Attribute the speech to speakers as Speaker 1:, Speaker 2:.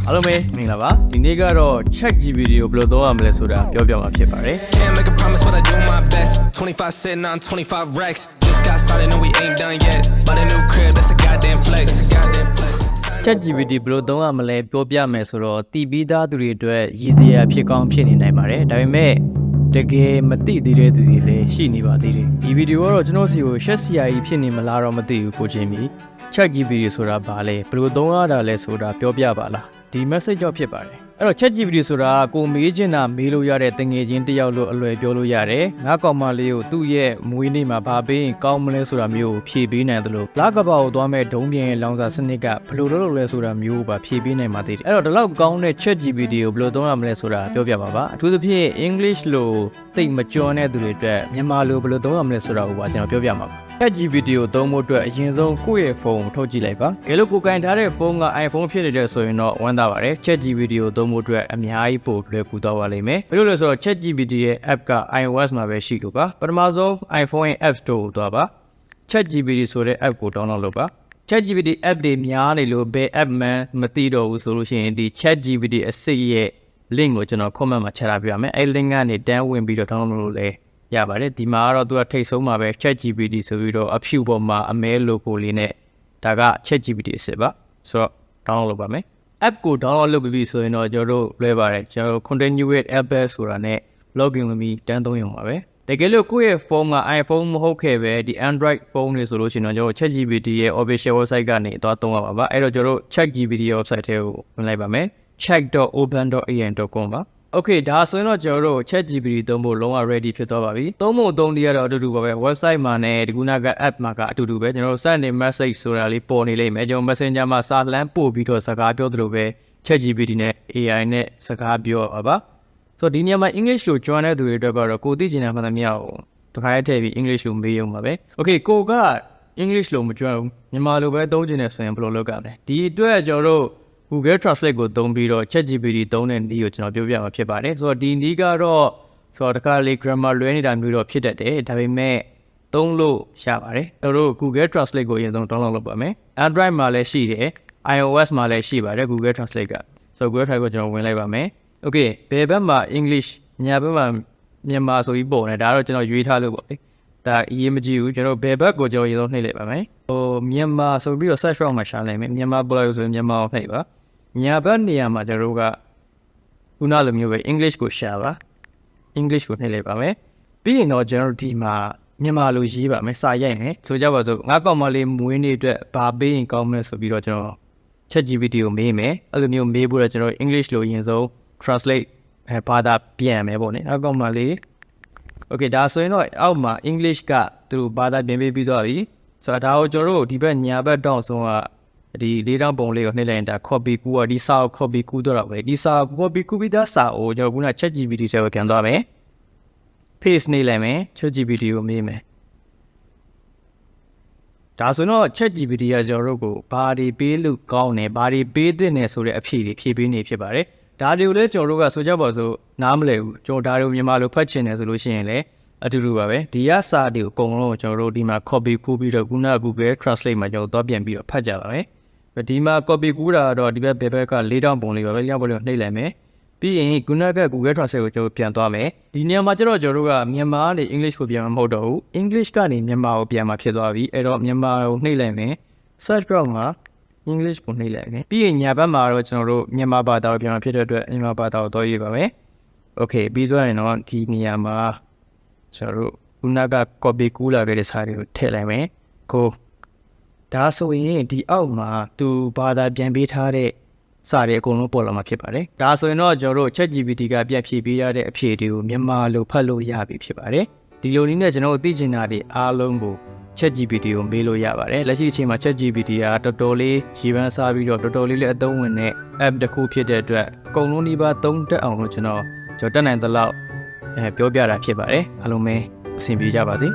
Speaker 1: အားလုံးပဲမင်္ဂလာပါဒီနေ့ကတော့ ChatGPT ကိုဘယ်လိုသုံးရမလဲဆိုတာပြောပြမှာဖြစ်ပါတယ်
Speaker 2: Can't make a promise but I do my best 25 sitting on 25 racks just got started no we ain't done yet but a new crib that's a goddamn flex
Speaker 1: ChatGPT ဘယ်လိုသုံးရမလဲပြောပြမယ်ဆိုတော့တည်ပြီးသားသူတွေအတွက်ရည်စရာဖြစ်ကောင်းဖြစ်နေနိုင်ပါတယ်ဒါပေမဲ့တကယ်မသိသေးတဲ့သူတွေလည်းရှိနေပါသေးတယ်ဒီဗီဒီယိုကတော့ကျွန်တော်စီကိုရှက်စရာကြီးဖြစ်နေမလားတော့မသိဘူးကိုချင်းမီ ChatGPT ဆိုတာဘာလဲဘယ်လိုသုံးရတာလဲဆိုတာပြောပြပါလားဒီ message ကြောင့်ဖြစ်ပါတယ်အဲ့တော့ ChatGPT ဆိုတာကိုမေးချင်တာမေးလို့ရတဲ့တငယ်ချင်းတယောက်လို့အလွယ်ပြောလို့ရတယ်ငါကောင်မလေးကိုသူ့ရဲ့မွေးနေ့မှာဗာပေးရင်ကောင်းမလဲဆိုတာမျိုးဖြေပေးနိုင်တယ်လို့လကဘာကိုသွားမဲ့ဒုံးပြင်းရဲ့လောင်စာစနစ်ကဘယ်လိုလုပ်လဲဆိုတာမျိုးပါဖြေပေးနိုင်ပါသေးတယ်အဲ့တော့ဒီလောက်ကောင်းတဲ့ ChatGPT ကိုဘယ်လိုသုံးရမလဲဆိုတာပြောပြပါပါအထူးသဖြင့် English လို့သိမကျွမ်းတဲ့သူတွေအတွက်မြန်မာလိုဘယ်လိုသုံးရမလဲဆိုတာကိုပါကျွန်တော်ပြောပြမှာပါChatGPT ကိုသုံးဖို့အတွက်အရင်ဆုံးကိုယ့်ရဲ့ဖုန်းကိုထုတ်ကြည့်လိုက်ပါ။အဲလိုကိုကင်ထားတဲ့ဖုန်းက iPhone ဖြစ်နေတဲ့ဆိုရင်တော့ဝမ်းသာပါတယ်။ ChatGPT ကိုသုံးဖို့အတွက်အများကြီးပို့လွယ်ကူသွားပါလိမ့်မယ်။ဘယ်လိုလဲဆိုတော့ ChatGPT ရဲ့ app က iOS မှာပဲရှိလို့ပါ။ပထမဆုံး iPhone ရဲ့ App Store ကိုသွားပါ။ ChatGPT ဆိုတဲ့ app ကို download လုပ်ပါ။ ChatGPT app တွေများနေလို့ဘယ် app မှမသိတော့ဘူးဆိုလို့ရှိရင်ဒီ ChatGPT အစစ်ရဲ့ link ကိုကျွန်တော် comment မှာချထားပြပါမယ်။အဲဒီ link ကနေတန်းဝင်ပြီးတော့ download လုပ်လို့လေရပါတယ်ဒီမှာကတော့သူကထိတ်ဆုံးမှာပဲ ChatGPT ဆိုပြီးတော့အဖြူပေါ်မှာအမဲ logo လေးနဲ့ဒါက ChatGPT အစစ်ပါဆိုတော့ download လုပ်ပါမယ် app ကို download လုပ်ပြီးဆိုရင်တော့ကျွန်တော်တို့လွဲပါတယ်ကျွန်တော် continue with app ဆိုတာနဲ့ login ဝင်ပြီးတန်းသုံးရုံပါပဲတကယ်လို့ကိုယ့်ရဲ့ဖုန်းက iPhone မဟုတ်ခဲ့ပဲဒီ Android ဖုန်းတွေဆိုလို့ရှိရင်တော့ကျွန်တော် ChatGPT ရဲ့ official website ကနေသွားသုံးရပါပါအဲ့တော့ကျွန်တော်တို့ ChatGPT ရဲ့ website ထဲကိုဝင်လိုက်ပါမယ် check.open.an.com ပါOkay ဒါဆိုရင်တော့ကျွန်တော်တို့ ChatGPT သုံးဖို့လုံးဝ ready ဖြစ်သွားပါပြီ။သုံးဖို့သုံးနည်းကတော့အတူတူပါပဲ website မှာနဲ့ဒီခုနက app မှာကအတူတူပဲကျွန်တော်တို့ send message ဆိုတာလေးပေါ်နေလိမ့်မယ်။ကျွန်တော် Messenger မှာစာလမ်းပို့ပြီးတော့စကားပြောသလိုပဲ ChatGPT နဲ့ AI နဲ့စကားပြောပါပါ။ဆိုတော့ဒီနေရာမှာ English လို့ကျွမ်းတဲ့သူတွေအတွက်ကတော့ကိုသိချင်တဲ့မှန်သမျှကိုတစ်ခါရေးထည့်ပြီး English လို့မေးရုံပါပဲ။ Okay ကိုက English လို့မကျွမ်းဘူး။မြန်မာလိုပဲသုံးချင်တယ်ဆိုရင်ဘယ်လိုလုပ်ကြလဲ။ဒီအတွက်ကျွန်တော်တို့Google Translate ကိုသုံးပြီးတော့ ChatGPT သုံးတဲ့နည်းကိုကျွန်တော်ပြောပြမှာဖြစ်ပါတယ်ဆိုတော့ဒီနည်းကတော့ဆိုတော့တခါလေ grammar လွဲနေတာမျိုးတော့ဖြစ်တတ်တယ်ဒါပေမဲ့သုံးလို့ရပါတယ်ကျွန်တော်တို့ Google Translate ကိုအရင်ဆုံး download လုပ်ပါမယ် Android မှာလည်းရှိတယ် iOS မှာလည်းရှိပါတယ် Google Translate ကဆိုတော့ Google Translate ကိုကျွန်တော်ဝင်လိုက်ပါမယ် Okay ဘယ်ဘက်မှာ English ညာဘက်မှာမြန်မာဆိုပြီးပုံနေဒါတော့ကျွန်တော်ရွေးထားလို့ပေါ့လေဒါအရေးမကြီးဘူးကျွန်တော်ဘယ်ဘက်ကိုကျွန်တော်အရင်ဆုံးနှိပ်လိုက်ပါမယ်မြန်မာဆိုပြီးတော့ search box မှာရှာလိုက်မယ်မြန်မာပေါ်လာဆိုရင်မြန်မာကိုနှိပ်ပါညာဘက်နေရာမှာကျွန်တော်တို့ကခုနလိုမျိုးပဲ English ကိုရှာပါ English ကိုနှိပ်လိုက်ပါမယ်ပြီးရင်တော့ကျွန်တော်တို့ဒီမှာမြန်မာလိုရေးပါမယ်စာရိုက်မယ်ဆိုကြပါစို့ငါကောင်မလေးမွေးနေ့အတွက်ဗာပေးရင်ကောင်းမလဲဆိုပြီးတော့ကျွန်တော် ChatGPT ကိုမေးမယ်အဲ့လိုမျိုးမေးဖို့တော့ကျွန်တော် English လိုအရင်ဆုံး translate ဘာသာပြန်မယ်ပေါ့နိငါကောင်မလေး Okay ဒါဆိုရင်တော့အောက်မှာ English ကသူတို့ဘာသာပြန်ပေးပြီးသွားပြီဆိုတော့ဒါကိုကျွန်တော်တို့ဒီဘက်ညာဘက်တောင်းဆုံးကဒီလေးတောင်းပုံလေးကိုနှိပ်လိုက်ရင်ဒါ copy ကူอ่ะဒီစာကို copy ကူတော့တာပဲဒီစာကို copy ကူပြီးသားစာကိုကျွန်တော်ခုန ChatGPT ထဲကိုပြန်သွားမယ် paste နှိပ်လိုက်မယ် ChatGPT ကိုမေးမယ်ဒါဆိုတော့ ChatGPT ကကျွန်တော်တို့ကိုဘာတွေပေးလို့ကောင်းတယ်ဘာတွေပေးသင့်တယ်ဆိုတဲ့အဖြေတွေဖြည့်ပေးနေဖြစ်ပါတယ်ဒါတွေကိုလည်းကျွန်တော်တို့ကဆိုကြပါစို့နားမလည်ဘူးကျွန်တော်ဒါတွေကိုမြန်မာလိုဖတ်ချင်တယ်ဆိုလို့ရှိရင်လည်းအတူတူပါပဲဒီကစာတွေကိုအကုန်လုံးကျွန်တော်တို့ဒီမှာ copy ကူးပြီးတော့ခုန Google Translate မှာကျွန်တော်သွားပြန်ပြီးတော့ဖတ်ကြပါမယ်ဒီမှာ copy ကူးတာတော့ဒီဘက်ဘက်က၄တောင်ပုံလေးပါပဲ၄တောင်ပုံလေးကိုနှိပ်လိုက်မယ်ပြီးရင်ခုနက Google Translate ကိုကျွန်တော်ပြန်သွားမယ်ဒီနေရာမှာကျတော့ကျွန်တော်တို့ကမြန်မာကနေ English ကိုပြန်မှာမဟုတ်တော့ဘူး English ကနေမြန်မာကိုပြန်မှာဖြစ်သွားပြီအဲ့တော့မြန်မာကိုနှိပ်လိုက်မယ် search box မှာ English ကိုနှိပ်လိုက်မယ်ပြီးရင်ညာဘက်မှာတော့ကျွန်တော်တို့မြန်မာဘာသာကိုပြန်မှာဖြစ်တဲ့အတွက်မြန်မာဘာသာကိုတော့ရေးပါမယ် Okay ပြီးသွားရင်တော့ဒီနေရာမှာကျွန်တော်တို့ခုနက copy ကူးလာခဲ့တဲ့စာတွေကိုထည့်လိုက်မယ်ကိုဒါဆိုရင်ဒီအောက်မှာသူဘာသာပြန်ပေးထားတဲ့စာတွေအကုန်လုံးပေါ်လာမှာဖြစ်ပါတယ်ဒါဆိုရင်တော့ကျွန်တော်တို့ ChatGPT ကပြန်ဖြည့်ပေးရတဲ့အဖြေတွေကိုမြန်မာလိုဖတ်လို့ရပြီဖြစ်ပါတယ်ဒီလိုနည်းနဲ့ကျွန်တော်တို့သိချင်တာတွေအားလုံးကို ChatGPT ကိုမေးလို့ရပါတယ်လက်ရှိအချိန်မှာ ChatGPT ကတော်တော်လေးရေပန်းစားပြီးတော့တော်တော်လေးလည်းအသုံးဝင်တဲ့ app တစ်ခုဖြစ်တဲ့အတွက်အကုန်လုံးဒီပါသုံးတတ်အောင်လို့ကျွန်တော်တက်နိုင်သလောက်ပြောပြတာဖြစ်ပါတယ်အားလုံးပဲအဆင်ပြေကြပါစေ